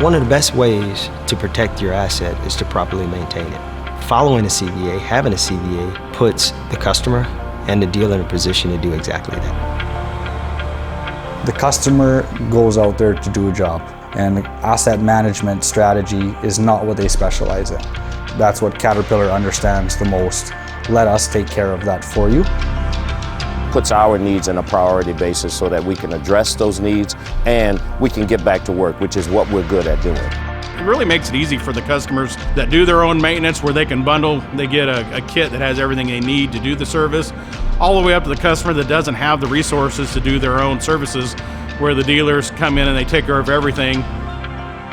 One of the best ways to protect your asset is to properly maintain it. Following a CVA, having a CVA, puts the customer and the dealer in a position to do exactly that. The customer goes out there to do a job, and asset management strategy is not what they specialize in. That's what Caterpillar understands the most. Let us take care of that for you. Puts our needs in a priority basis so that we can address those needs and we can get back to work, which is what we're good at doing. It really makes it easy for the customers that do their own maintenance, where they can bundle, they get a kit that has everything they need to do the service, all the way up to the customer that doesn't have the resources to do their own services, where the dealers come in and they take care of everything.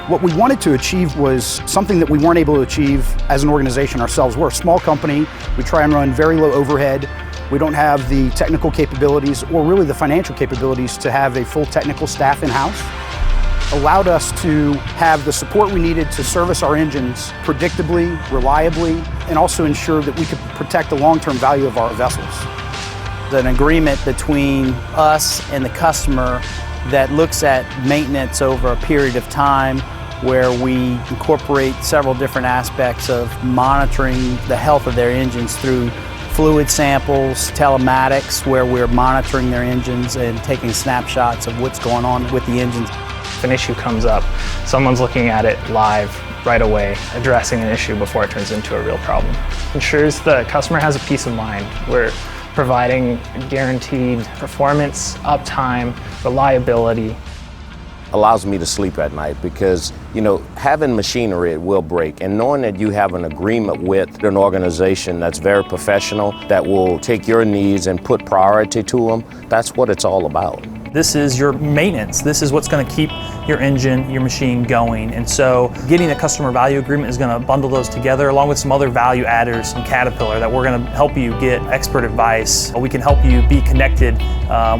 What we wanted to achieve was something that we weren't able to achieve as an organization ourselves. We're a small company. We try and run very low overhead. We don't have the technical capabilities or really the financial capabilities to have a full technical staff in-house. Allowed us to have the support we needed to service our engines predictably, reliably, and also ensure that we could protect the long-term value of our vessels. An agreement between us and the customer that looks at maintenance over a period of time, where we incorporate several different aspects of monitoring the health of their engines through fluid samples, telematics, where we're monitoring their engines and taking snapshots of what's going on with the engines. If an issue comes up, someone's looking at it live right away, addressing an issue before it turns into a real problem. Ensures the customer has a peace of mind. We're providing guaranteed performance, uptime, reliability. Allows me to sleep at night because, having machinery, it will break, and knowing that you have an agreement with an organization that's very professional, that will take your needs and put priority to them, that's what it's all about. This is your maintenance. This is what's going to keep your engine, your machine going. And so getting a customer value agreement is going to bundle those together along with some other value adders from Caterpillar that we're going to help you get expert advice. We can help you be connected.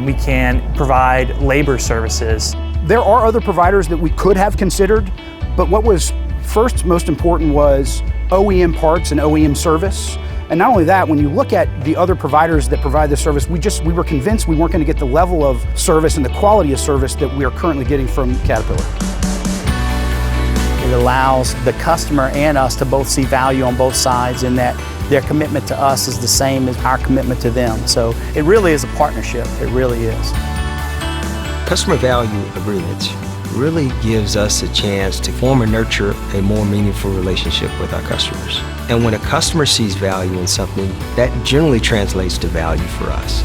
We can provide labor services. There are other providers that we could have considered, but what was first most important was OEM parts and OEM service. And not only that, when you look at the other providers that provide this service, we were convinced we weren't going to get the level of service and the quality of service that we are currently getting from Caterpillar. It allows the customer and us to both see value on both sides, in that their commitment to us is the same as our commitment to them. So it really is a partnership, it really is. Customer value agreements really gives us a chance to form and nurture a more meaningful relationship with our customers. And when a customer sees value in something, that generally translates to value for us.